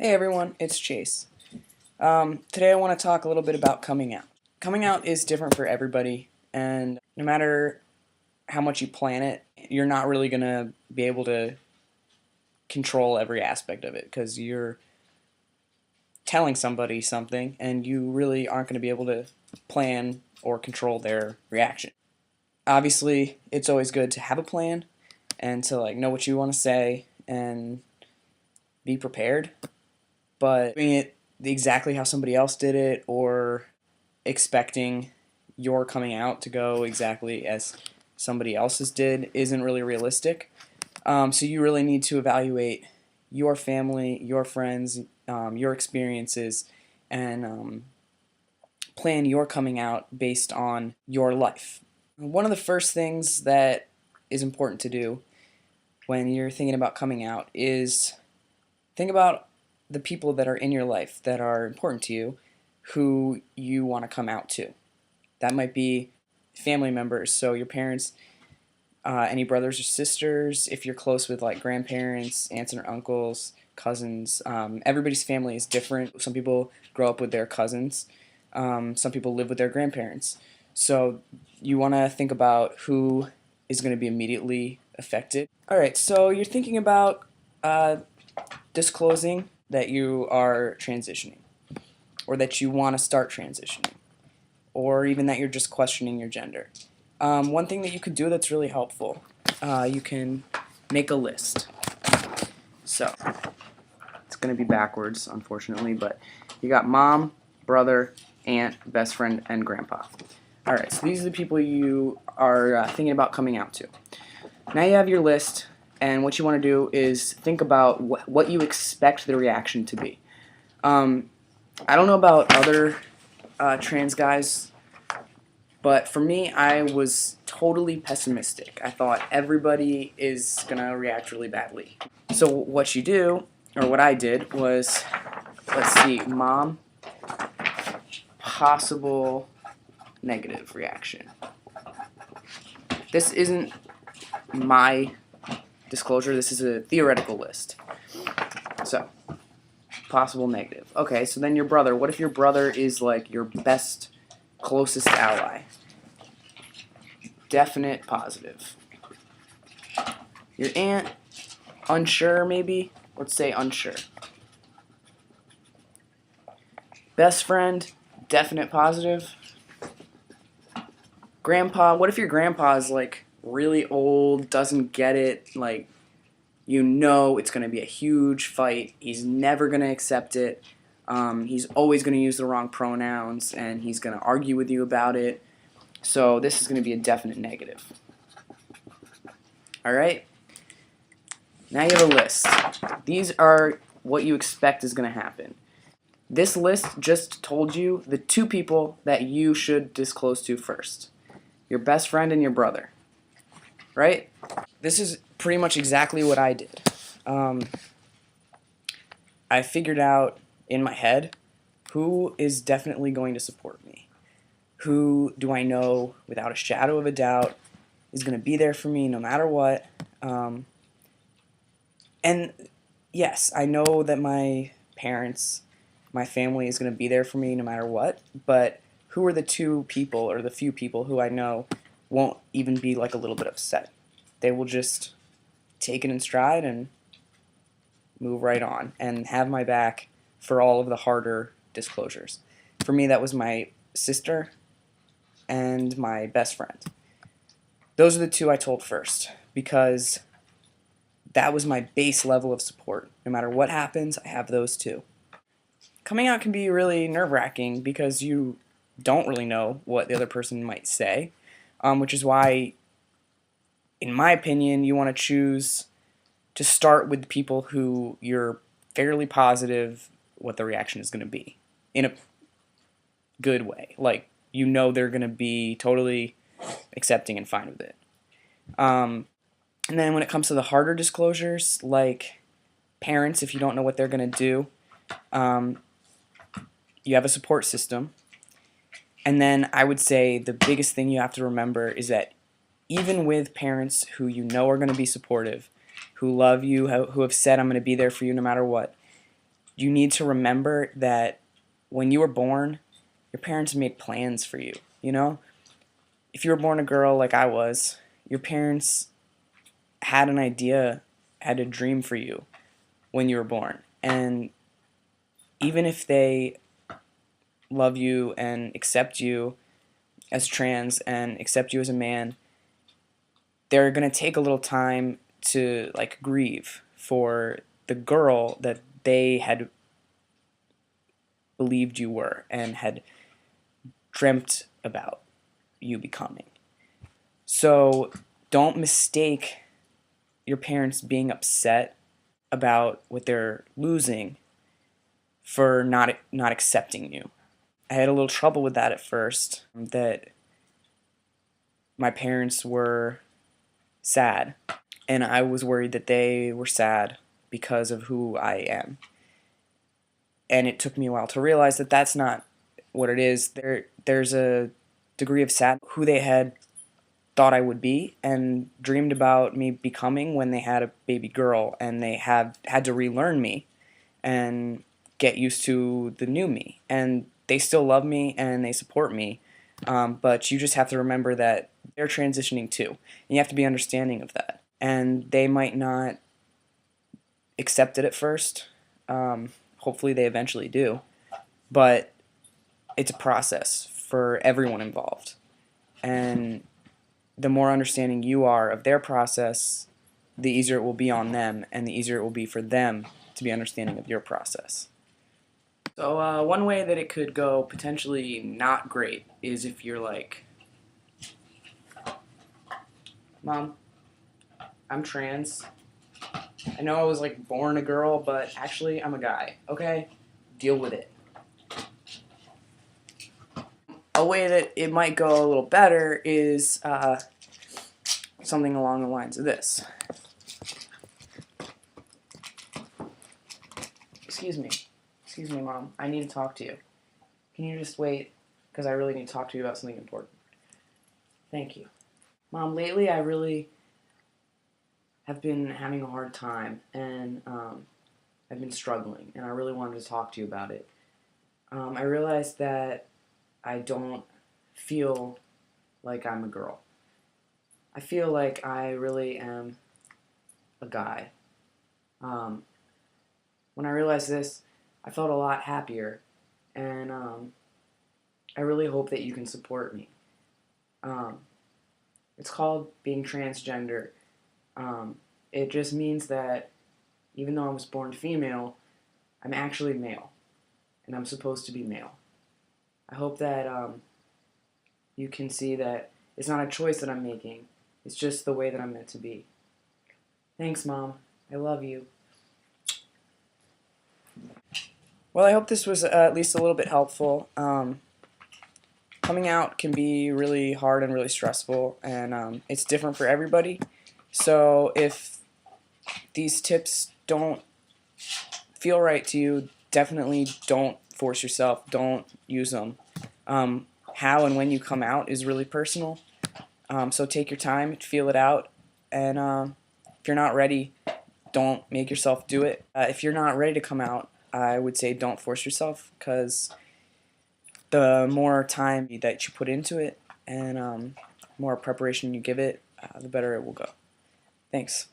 Hey everyone, it's Chase. Today I want to talk a little bit about coming out. Coming out is different for everybody, and no matter how much you plan it, you're not really going to be able to control every aspect of it because you're telling somebody something and you really aren't going to be able to plan or control their reaction. Obviously, it's always good to have a plan and to know what you want to say and be prepared, but doing it exactly how somebody else did it or expecting your coming out to go exactly as somebody else's did isn't really realistic. So you really need to evaluate your family, your friends, your experiences, and plan your coming out based on your life. One of the first things that is important to do when you're thinking about coming out is think about the people that are in your life that are important to you who you want to come out to. That might be family members, so your parents, any brothers or sisters, if you're close with grandparents, aunts and uncles, cousins. Everybody's family is different. Some people grow up with their cousins. Some people live with their grandparents. So you want to think about who is going to be immediately affected. Alright, so you're thinking about disclosing that you are transitioning, or that you want to start transitioning, or even that you're just questioning your gender. One thing that you could do that's really helpful, you can make a list. So, it's going to be backwards, unfortunately, but you got mom, brother, aunt, best friend, and grandpa. Alright, so these are the people you are thinking about coming out to. Now you have your list, and what you want to do is think about what you expect the reaction to be. I don't know about other trans guys, but for me, I was totally pessimistic. I thought everybody is going to react really badly. So what you do, or what I did, was, let's see, mom, possible negative reaction. This isn't my disclosure, this is a theoretical list. So, possible negative. Okay, so then your brother. What if your brother is like your best, closest ally? Definite positive. Your aunt, unsure maybe? Let's say unsure. Best friend, definite positive. Grandpa, what if your grandpa is like really old, doesn't get it, like you know it's going to be a huge fight, he's never going to accept it, he's always going to use the wrong pronouns, and he's going to argue with you about it, so this is going to be a definite negative. Alright? Now you have a list. These are what you expect is going to happen. This list just told you the two people that you should disclose to first. Your best friend and your brother. Right? This is pretty much exactly what I did. I figured out in my head who is definitely going to support me. Who do I know without a shadow of a doubt is going to be there for me no matter what. And yes, I know that my parents, my family is going to be there for me no matter what, but who are the two people or the few people who I know won't even be like a little bit upset? They will just take it in stride and move right on and have my back for all of the harder disclosures. For me, that was my sister and my best friend. Those are the two I told first because that was my base level of support. No matter what happens, I have those two. Coming out can be really nerve-wracking because you don't really know what the other person might say, which is why, in my opinion, you want to choose to start with people who you're fairly positive what the reaction is going to be in a good way. Like, you know they're going to be totally accepting and fine with it. And then when it comes to the harder disclosures, like parents, if you don't know what they're going to do, you have a support system. And then I would say the biggest thing you have to remember is that even with parents who you know are going to be supportive, who love you, who have said I'm going to be there for you no matter what, you need to remember that when you were born, your parents made plans for you, you know? If you were born a girl like I was, your parents had an idea, had a dream for you when you were born. And even if they love you and accept you as trans and accept you as a man, they're going to take a little time to like grieve for the girl that they had believed you were and had dreamt about you becoming. So don't mistake your parents being upset about what they're losing for not accepting you. I had a little trouble with that at first, that my parents were sad, and I was worried that they were sad because of who I am. And it took me a while to realize that that's not what it is. There's a degree of sadness who they had thought I would be and dreamed about me becoming when they had a baby girl, and they had to relearn me and get used to the new me. And they still love me and they support me, but you just have to remember that they're transitioning too, and you have to be understanding of that. And they might not accept it at first. Hopefully they eventually do, but it's a process for everyone involved. And the more understanding you are of their process, the easier it will be on them, and the easier it will be for them to be understanding of your process. So one way that it could go potentially not great is if you're like, Mom, I'm trans. I know I was like born a girl, but actually I'm a guy. Okay? Deal with it. A way that it might go a little better is something along the lines of this. Excuse me. Excuse me, Mom. I need to talk to you. Can you just wait? Because I really need to talk to you about something important. Thank you. Mom, lately I really have been having a hard time, and I've been struggling, and I really wanted to talk to you about it. I realized that I don't feel like I'm a girl. I feel like I really am a guy. When I realized this, I felt a lot happier, and I really hope that you can support me. It's called being transgender. It just means that even though I was born female, I'm actually male, and I'm supposed to be male. I hope that you can see that it's not a choice that I'm making. It's just the way that I'm meant to be. Thanks, Mom. I love you. Well, I hope this was at least a little bit helpful. Coming out can be really hard and really stressful, and it's different for everybody. So if these tips don't feel right to you, definitely don't force yourself. Don't use them. How and when you come out is really personal. So take your time, feel it out, and if you're not ready, don't make yourself do it. If you're not ready to come out, I would say don't force yourself, because the more time that you put into it and more preparation you give it, the better it will go. Thanks.